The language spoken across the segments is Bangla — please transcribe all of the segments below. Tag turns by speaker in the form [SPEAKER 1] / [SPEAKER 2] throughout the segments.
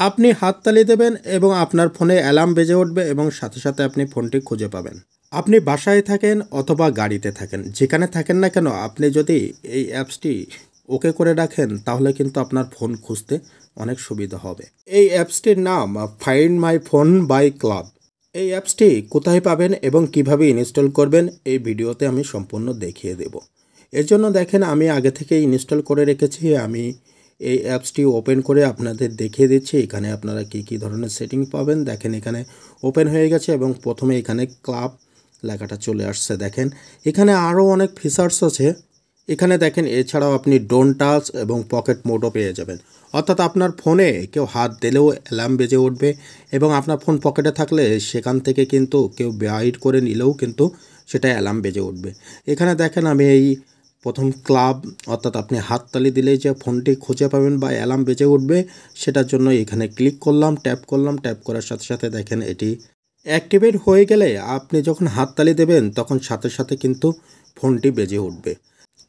[SPEAKER 1] আপনি হাততালি দেবেন এবং আপনার ফোনে অ্যালার্ম বেজে উঠবে এবং সাথে সাথে আপনি ফোনটি খুঁজে পাবেন। আপনি বাসায় থাকেন অথবা গাড়িতে থাকেন, যেখানে থাকেন না কেন আপনি যদি এই অ্যাপসটি ওকে করে রাখেন তাহলে কিন্তু আপনার ফোন খুঁজতে অনেক সুবিধা হবে। এই অ্যাপসটির নাম find my phone by clap. এই অ্যাপসটি কোথায় পাবেন এবং কিভাবে ইনস্টল করবেন এই ভিডিওতে আমি সম্পূর্ণ দেখিয়ে দেব। এর জন্য দেখেন আমি আগে থেকে ইনস্টল করে রেখেছি। আমি এই অ্যাপসটি ওপেন করে আপনাদের দেখিয়ে দিচ্ছি এখানে আপনারা কি ধরনের সেটিং পাবেন। দেখেন এখানে ওপেন হয়ে গেছে এবং প্রথমে এখানে ক্লাব লেখাটা চলে আসছে। দেখেন এখানে আরও অনেক ফিচার্স আছে। এখানে দেখেন এছাড়াও আপনি ডোন্ট টাচ এবং পকেট মোডও পেয়ে যাবেন, অর্থাৎ আপনার ফোনে কেউ হাত দিলেও অ্যালার্ম বেজে উঠবে এবং আপনার ফোন পকেটে থাকলে সেখান থেকে কিন্তু কেউ বাইর করে নিলেও কিন্তু সেটা অ্যালার্ম বেজে উঠবে। এখানে দেখেন আমি এই প্রথম ক্লাব, অর্থাৎ আপনি হাততালি দিলেই যে ফোনটি খুঁজে পাবেন বা অ্যালার্ম বেজে উঠবে সেটার জন্য এখানে ক্লিক করলাম, ট্যাপ করার সাথে সাথে দেখেন এটি অ্যাক্টিভেট হয়ে গেলে আপনি যখন হাততালি দেবেন তখন সাথে সাথে কিন্তু ফোনটি বেজে উঠবে।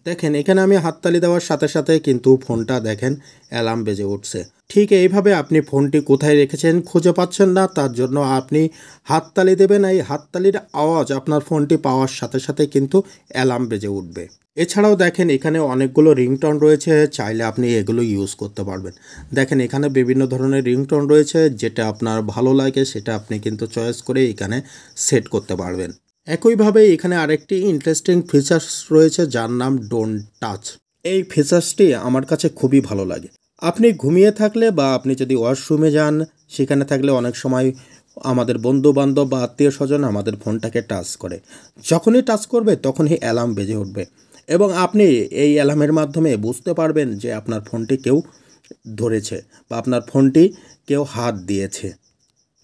[SPEAKER 1] দেখেন এখানে আমি হাততালি দেওয়ার সাথে সাথে কিন্তু ফোনটা দেখেন অ্যালার্ম বেজে উঠছে। ঠিক এইভাবে আপনি ফোনটি কোথায় রেখেছেন খুঁজে পাচ্ছেন না, তার জন্য আপনি হাততালি দেবেন। এই হাততালির আওয়াজ আপনার ফোনটি পাওয়ার সাথে সাথে কিন্তু অ্যালার্ম বেজে উঠবে। এছাড়াও দেখেন এখানে অনেকগুলো রিংটোন রয়েছে, চাইলে আপনি এগুলো ইউজ করতে পারবেন। দেখেন এখানে বিভিন্ন ধরনের রিংটোন রয়েছে, যেটা আপনার ভালো লাগে সেটা আপনি কিন্তু চয়েস করে এখানে সেট করতে পারবেন। একইভাবে এখানে আরেকটি ইন্টারেস্টিং ফিচার্স রয়েছে যার নাম ডোন্ট টাচ। এই ফিচার্সটি আমার কাছে খুবই ভালো লাগে। আপনি ঘুমিয়ে থাকলে বা আপনি যদি ওয়াশরুমে যান সেখানে থাকলে অনেক সময় আমাদের বন্ধু বান্ধব বা আত্মীয় স্বজন আমাদের ফোনটাকে টাচ করে। যখনই টাচ করবে তখনই অ্যালার্ম বেজে উঠবে এবং আপনি এই অ্যালার্মের মাধ্যমে বুঝতে পারবেন যে আপনার ফোনটি কেউ ধরেছে বা আপনার ফোনটি কেউ হাত দিয়েছে।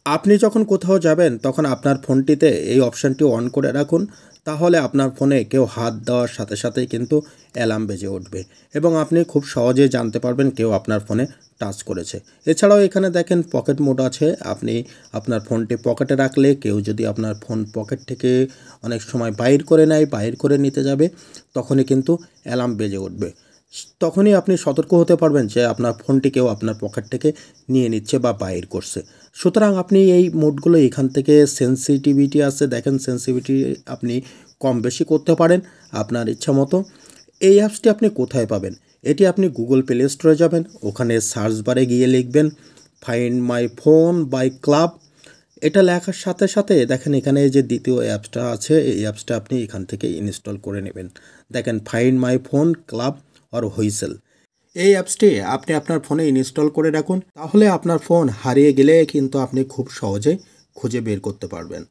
[SPEAKER 1] আপনি যখন কোথাও যাবেন তখন আপনার ফোনটিতে এই অপশানটি অন করে রাখুন, তাহলে আপনার ফোনে কেউ হাত দেওয়ার সাথে সাথেই কিন্তু অ্যালার্ম বেজে উঠবে এবং আপনি খুব সহজেই জানতে পারবেন কেউ আপনার ফোনে টাচ করেছে। এছাড়াও এখানে দেখেন পকেট মোড আছে। আপনি আপনার ফোনটি পকেটে রাখলে কেউ যদি আপনার ফোন পকেট থেকে অনেক সময় বাইর করে নেয়, বাইর করে নিতে যাবে, তখনই কিন্তু অ্যালার্ম বেজে উঠবে। তখনই আপনি সতর্ক হতে পারবেন যে আপনার ফোনটি কেউ আপনার পকেট থেকে নিয়ে নিচ্ছে বা বাইর করছে। সুতরাং আপনি এই মোডগুলো এখান থেকে সেন্সিটিভিটি আছে, দেখেন সেন্সিটিভিটি আপনি কম বেশি করতে পারেন আপনার ইচ্ছা মতো। এই অ্যাপসটি আপনি কোথায় পাবেন? এটি আপনি গুগল প্লে স্টোরে যাবেন, ওখানে সার্চ বারে গিয়ে লিখবেন find my phone by clap. এটা লেখার সাথে সাথে দেখেন এখানে যে দ্বিতীয় অ্যাপসটা আছে এই অ্যাপসটা আপনি এখান থেকে ইনস্টল করে নেবেন। দেখেন ফাইন্ড মাই ফোন ক্লাব আর হুইসেল। এই অ্যাপসটি আপনি আপনার ফোনে ইনস্টল করে রাখুন, তাহলে আপনার ফোন হারিয়ে গেলে কিন্তু আপনি খুব সহজেই খুঁজে বের করতে পারবেন।